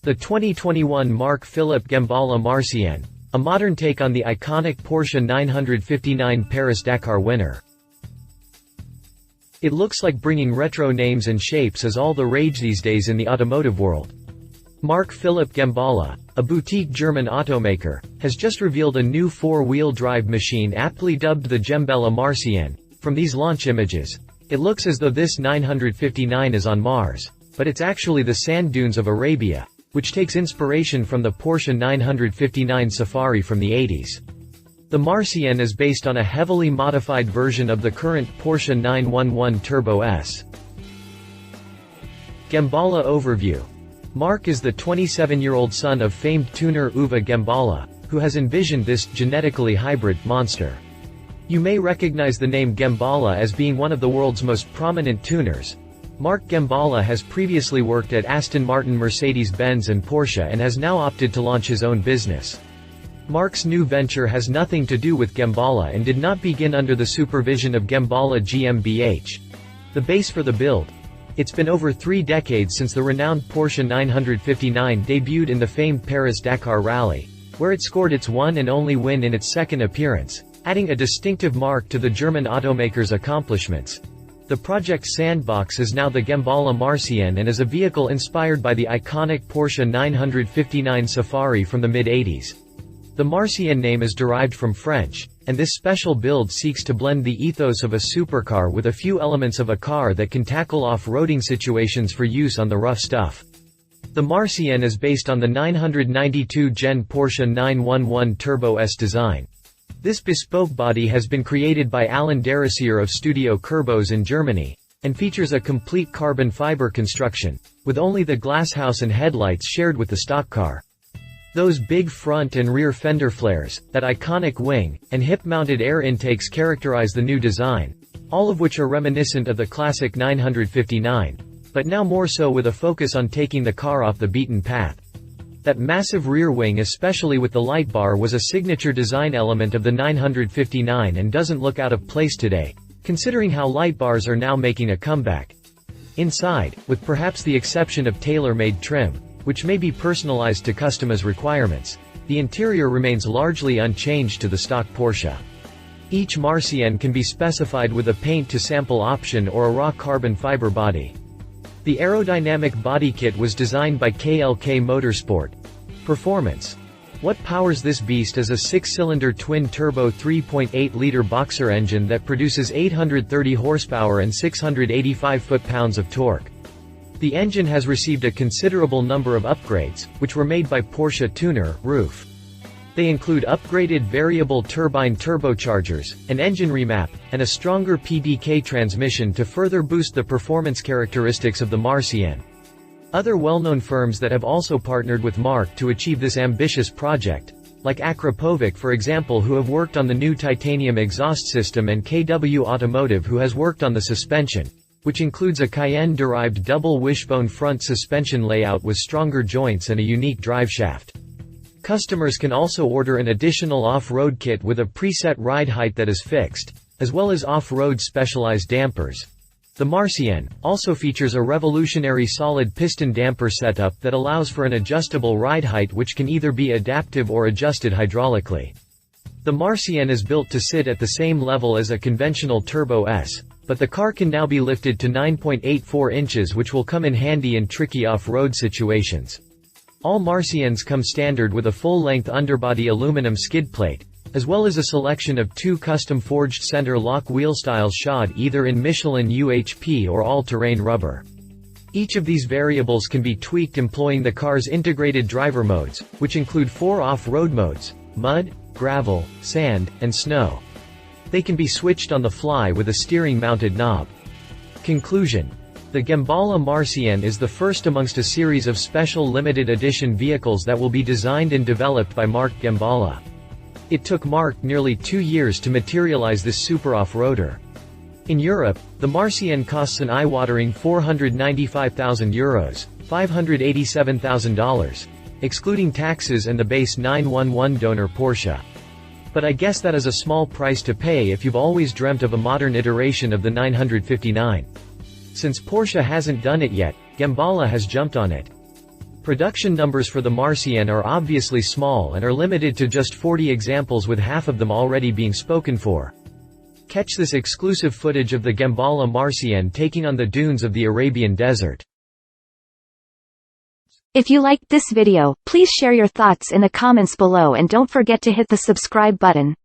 The 2021 Marc Philipp Gemballa Marsien, a modern take on the iconic Porsche 959 Paris-Dakar winner. It looks like bringing retro names and shapes is all the rage these days in the automotive world. Marc Philipp Gemballa, a boutique German automaker, has just revealed a new four-wheel drive machine aptly dubbed the Gembella Marsien. From these launch images, it looks as though this 959 is on Mars, but it's actually the sand dunes of Arabia, which takes inspiration from the Porsche 959 Safari from the 80s. The Marcian is based on a heavily modified version of the current Porsche 911 Turbo S. Gemballa overview. Marc is the 27-year-old son of famed tuner Uwe Gemballa, who has envisioned this genetically hybrid monster. You may recognize the name Gemballa as being one of the world's most prominent tuners. Marc Gemballa has previously worked at Aston Martin, Mercedes-Benz and Porsche and has now opted to launch his own business. Marc's new venture has nothing to do with Gemballa and did not begin under the supervision of Gemballa GmbH. The base for the build. It's been over 3 decades since the renowned Porsche 959 debuted in the famed Paris-Dakar rally, where it scored its one and only win in its second appearance, adding a distinctive mark to the German automaker's accomplishments. The Project Sandbox is now the Gemballa Marsien and is a vehicle inspired by the iconic Porsche 959 Safari from the mid-80s. The Marcian name is derived from French, and this special build seeks to blend the ethos of a supercar with a few elements of a car that can tackle off-roading situations for use on the rough stuff. The Marcian is based on the 992 Gen Porsche 911 Turbo S design. This bespoke body has been created by Alan Derrisier of Studio Kerbos in Germany, and features a complete carbon fiber construction, with only the glasshouse and headlights shared with the stock car. Those big front and rear fender flares, that iconic wing, and hip-mounted air intakes characterize the new design, all of which are reminiscent of the classic 959, but now more so with a focus on taking the car off the beaten path. That massive rear wing, especially with the light bar, was a signature design element of the 959 and doesn't look out of place today, considering how light bars are now making a comeback. Inside, with perhaps the exception of tailor-made trim, which may be personalized to customers' requirements, the interior remains largely unchanged to the stock Porsche. Each Marcian can be specified with a paint-to-sample option or a raw carbon fiber body. The aerodynamic body kit was designed by KLK Motorsport. Performance. What powers this beast is a 6-cylinder twin-turbo 3.8-liter boxer engine that produces 830 horsepower and 685 foot-pounds of torque. The engine has received a considerable number of upgrades, which were made by Porsche tuner Roof. They include upgraded variable turbine turbochargers, an engine remap, and a stronger PDK transmission to further boost the performance characteristics of the Marcian. Other well-known firms that have also partnered with Marc to achieve this ambitious project, like Akrapovic for example, who have worked on the new titanium exhaust system, and KW Automotive, who has worked on the suspension, which includes a Cayenne-derived double wishbone front suspension layout with stronger joints and a unique driveshaft. Customers can also order an additional off-road kit with a preset ride height that is fixed, as well as off-road specialized dampers. The Marcian also features a revolutionary solid piston damper setup that allows for an adjustable ride height which can either be adaptive or adjusted hydraulically. The Marcian is built to sit at the same level as a conventional Turbo S, but the car can now be lifted to 9.84 inches, which will come in handy in tricky off-road situations. All Marcians come standard with a full-length underbody aluminum skid plate, as well as a selection of 2 custom-forged center-lock wheel styles shod either in Michelin UHP or all-terrain rubber. Each of these variables can be tweaked employing the car's integrated driver modes, which include 4 off-road modes: mud, gravel, sand, and snow. They can be switched on the fly with a steering-mounted knob. Conclusion. The Gemballa Marsien is the first amongst a series of special limited edition vehicles that will be designed and developed by Marc Gemballa. It took Marc nearly 2 years to materialize this super off-roader. In Europe, the Marcian costs an eye-watering €495,000, $587,000, excluding taxes and the base 911 donor Porsche. But I guess that is a small price to pay if you've always dreamt of a modern iteration of the 959. Since Porsche hasn't done it yet, Gemballa has jumped on it. Production numbers for the Marcian are obviously small and are limited to just 40 examples, with half of them already being spoken for. Catch this exclusive footage of the Gembella Marsien taking on the dunes of the Arabian desert. If you liked this video, please share your thoughts in the comments below and don't forget to hit the subscribe button.